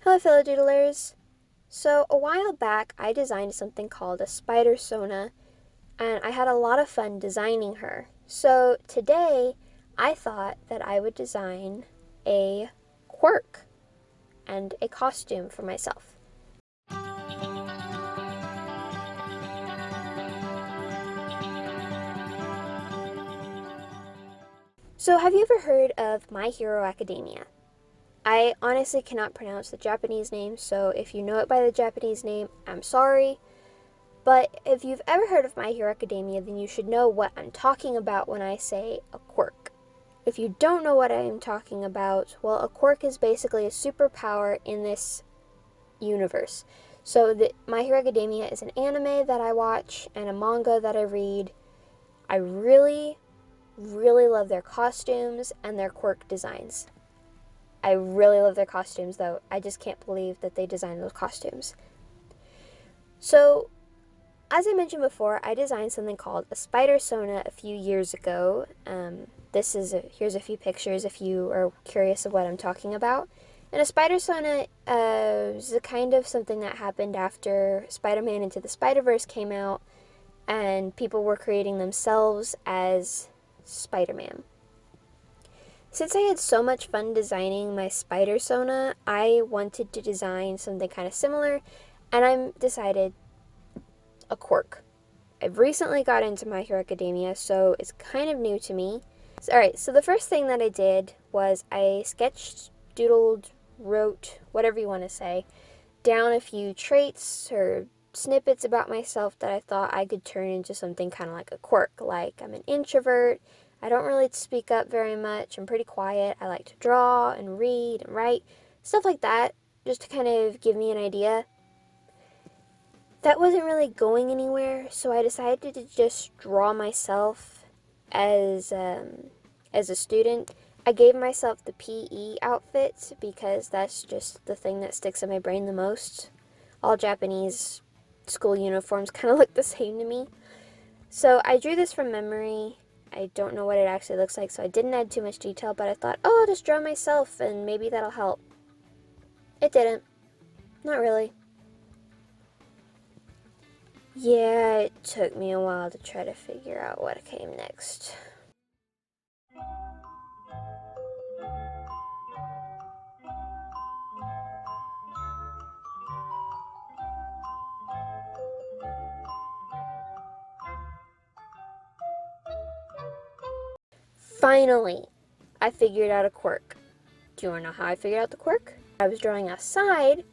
Hello, fellow doodlers. So, a while back, I designed something called a spider sona, and I had a lot of fun designing her. So, today, I thought that I would design a quirk and a costume for myself. So, have you ever heard of My Hero Academia? I honestly cannot pronounce the Japanese name, so if you know it by the Japanese name, I'm sorry. But if you've ever heard of My Hero Academia, then you should know what I'm talking about when I say a quirk. If you don't know what I'm talking about, well, a quirk is basically a superpower in this universe. So, My Hero Academia is an anime that I watch and a manga that I read. I really, really love their costumes and their quirk designs. I really love their costumes, though. I just can't believe that they designed those costumes. So, as I mentioned before, I designed something called a spider sona a few years ago. Here's a few pictures if you are curious of what I'm talking about. And a spider sona is a kind of something that happened after Spider-Man Into the Spider-Verse came out, and people were creating themselves as Spider-Man. Since I had so much fun designing my spider sona, I wanted to design something kind of similar, and I decided a quirk. I've recently got into My Hero Academia, so it's kind of new to me. Alright, so the first thing that I did was I sketched, doodled, wrote, whatever you want to say, down a few traits or snippets about myself that I thought I could turn into something kind of like a quirk. Like, I'm an introvert, I don't really speak up very much, I'm pretty quiet, I like to draw and read and write, stuff like that, just to kind of give me an idea. That wasn't really going anywhere, so I decided to just draw myself as a student. I gave myself the PE outfit because that's just the thing that sticks in my brain the most. All Japanese school uniforms kind of look the same to me. So I drew this from memory. I don't know what it actually looks like, so I didn't add too much detail, but I thought, oh, I'll just draw myself and maybe that'll help. It didn't. Not really. Yeah, it took me a while to try to figure out what came next. Finally, I figured out a quirk. Do you want to know how I figured out the quirk? I was drawing outside,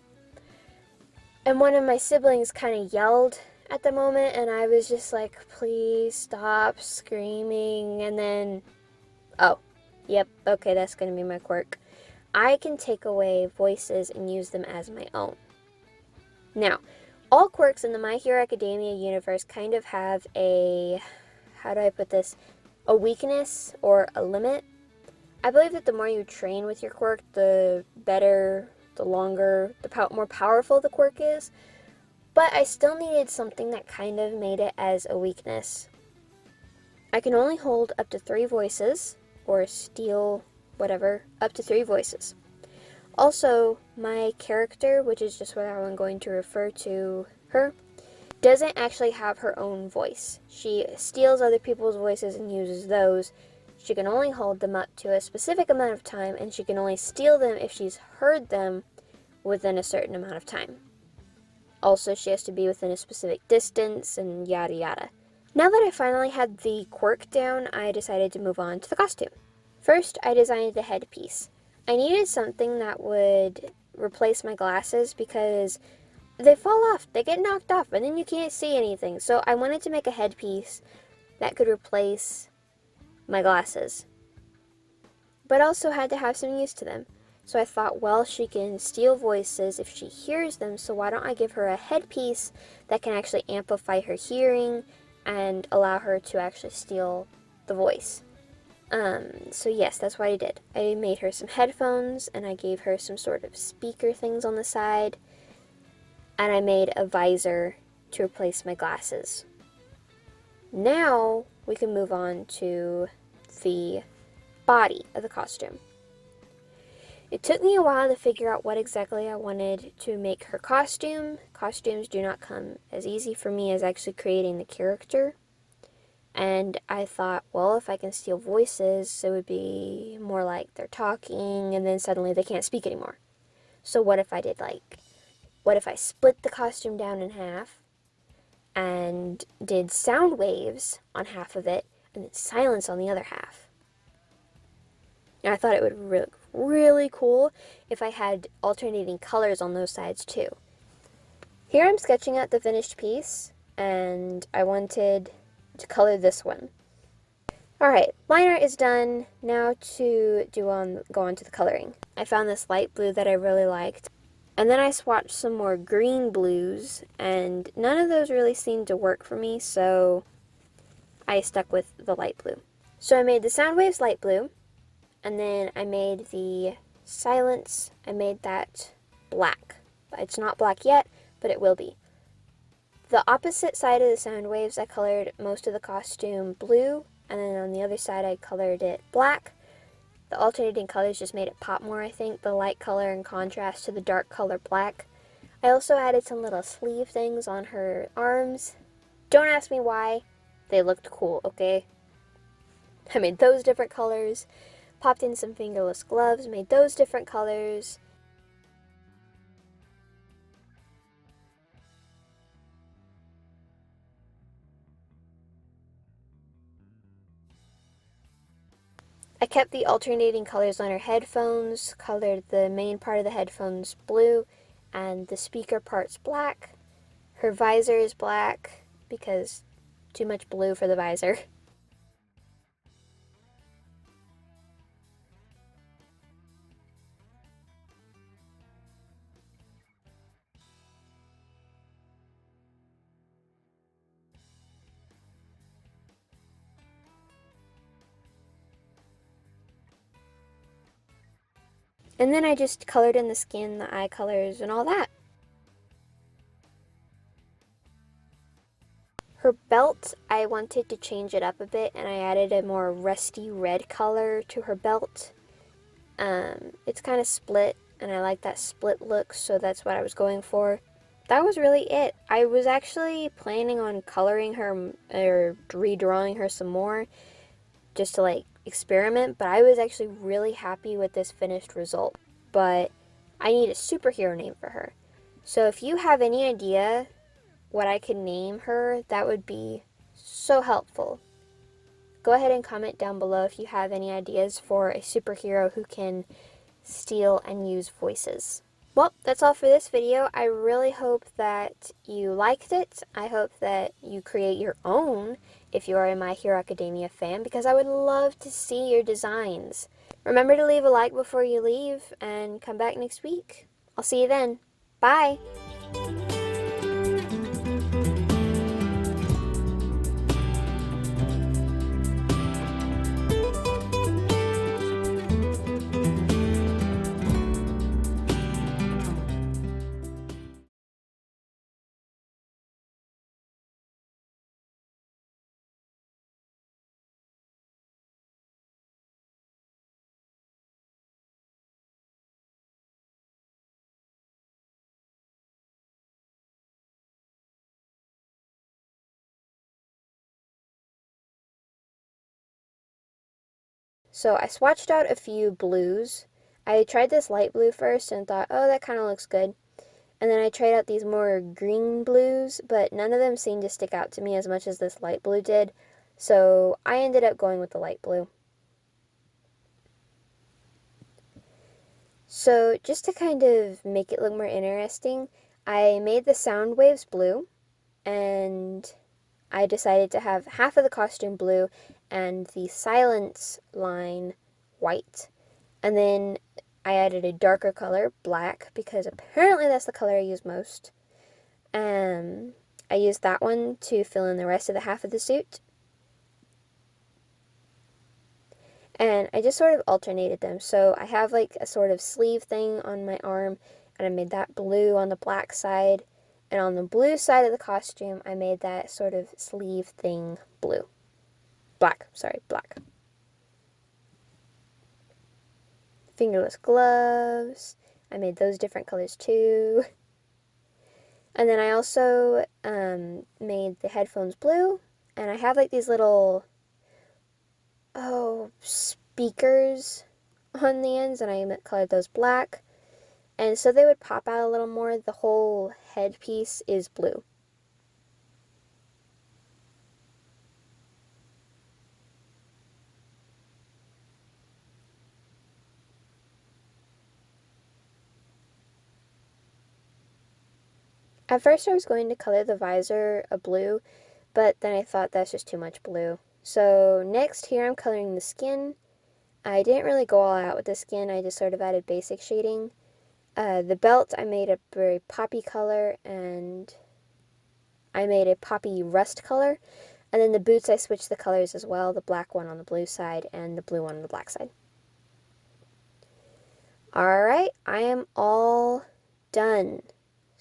and one of my siblings kind of yelled at the moment, and I was just like, please stop screaming. And then, oh, yep, okay, that's going to be my quirk. I can take away voices and use them as my own. Now, all quirks in the My Hero Academia universe kind of have how do I put this? A weakness or a limit. I believe that the more you train with your quirk, the better, the longer, more powerful the quirk is. But I still needed something that kind of made it as a weakness. I can only hold up to 3 voices, or steal whatever, up to 3 voices. Also, my character, which is just what I'm going to refer to her, doesn't actually have her own voice. She steals other people's voices and uses those. She can only hold them up to a specific amount of time, and she can only steal them if she's heard them within a certain amount of time. Also, she has to be within a specific distance, and yada yada. Now that I finally had the quirk down, I decided to move on to the costume. First, I designed the headpiece. I needed something that would replace my glasses because they fall off, they get knocked off, and then you can't see anything. So I wanted to make a headpiece that could replace my glasses, but also had to have some use to them. So I thought, well, she can steal voices if she hears them, so why don't I give her a headpiece that can actually amplify her hearing and allow her to actually steal the voice. So yes, that's what I did. I made her some headphones, and I gave her some sort of speaker things on the side, and I made a visor to replace my glasses. Now we can move on to the body of the costume. It took me a while to figure out what exactly I wanted to make her costume. Costumes do not come as easy for me as actually creating the character. And I thought, well, if I can steal voices, it would be more like they're talking and then suddenly they can't speak anymore. So what if I did what if I split the costume down in half and did sound waves on half of it and then silence on the other half? And I thought it would look really cool if I had alternating colors on those sides too. Here I'm sketching out the finished piece, and I wanted to color this one. Alright, line art is done. Now to go on to the coloring. I found this light blue that I really liked, and then I swatched some more green blues, and none of those really seemed to work for me, so I stuck with the light blue. So I made the sound waves light blue, and then I made the silence, I made that black. It's not black yet, but it will be. The opposite side of the sound waves, I colored most of the costume blue, and then on the other side I colored it black. The alternating colors just made it pop more, I think, the light color in contrast to the dark color black. I also added some little sleeve things on her arms. Don't ask me why, they looked cool, okay? I made those different colors, popped in some fingerless gloves, made those different colors. I kept the alternating colors on her headphones, colored the main part of the headphones blue and the speaker parts black. Her visor is black because too much blue for the visor. And then I just colored in the skin, the eye colors, and all that. Her belt, I wanted to change it up a bit, and I added a more rusty red color to her belt. It's kind of split, and I like that split look, so that's what I was going for. That was really it. I was actually planning on coloring her, or redrawing her some more, just to experiment, but I was actually really happy with this finished result. But I need a superhero name for her. So if you have any idea what I could name her, that would be so helpful. Go ahead and comment down below if you have any ideas for a superhero who can steal and use voices. Well, that's all for this video. I really hope that you liked it. I hope that you create your own if you are a My Hero Academia fan, because I would love to see your designs. Remember to leave a like before you leave, and come back next week. I'll see you then. Bye! So I swatched out a few blues. I tried this light blue first and thought, oh, that kind of looks good. And then I tried out these more green blues, but none of them seemed to stick out to me as much as this light blue did. So I ended up going with the light blue. So just to kind of make it look more interesting, I made the sound waves blue, and I decided to have half of the costume blue and the silence line white. And then I added a darker color, black, because apparently that's the color I use most. I used that one to fill in the rest of the half of the suit. And I just sort of alternated them. So I have a sort of sleeve thing on my arm, and I made that blue on the black side. And on the blue side of the costume, I made that sort of sleeve thing blue. Black. fingerless gloves. I made those different colors too. And then I also made the headphones blue. And I have like these little, speakers on the ends, and I colored those black. And so they would pop out a little more. The whole headpiece is blue. At first I was going to color the visor a blue, but then I thought that's just too much blue. So next here I'm coloring the skin. I didn't really go all out with the skin, I just sort of added basic shading. The belt I made a very poppy color, and I made a poppy rust color. And then the boots I switched the colors as well, the black one on the blue side and the blue one on the black side. Alright, I am all done.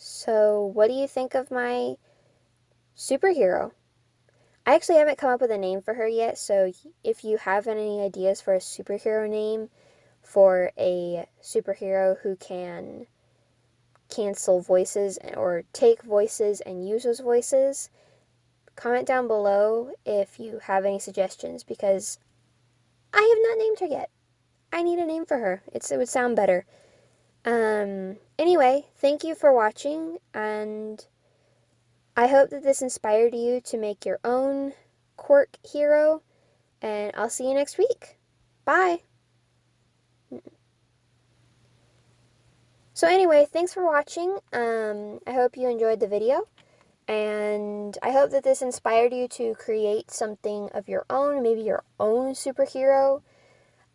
So what do you think of my superhero? I actually haven't come up with a name for her yet, so if you have any ideas for a superhero name for a superhero who can cancel voices or take voices and use those voices, comment down below if you have any suggestions, because I have not named her yet. I need a name for her. It would sound better. Anyway, thank you for watching, and I hope that this inspired you to make your own quirk hero, and I'll see you next week. Bye! So anyway, thanks for watching. I hope you enjoyed the video, and I hope that this inspired you to create something of your own, maybe your own superhero.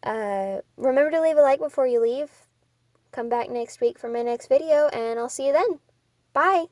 Remember to leave a like before you leave. Come back next week for my next video, and I'll see you then. Bye!